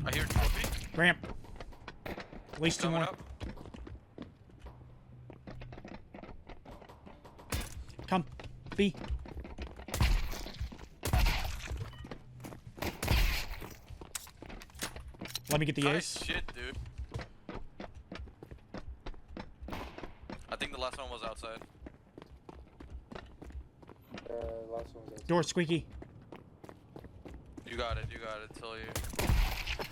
I hear trophy. Ramp. At least two Coming more. up. Come. B. Let me get the Nice ace. shit, dude. I think the last one was outside. Last one was Door squeaky. You got it, tell you.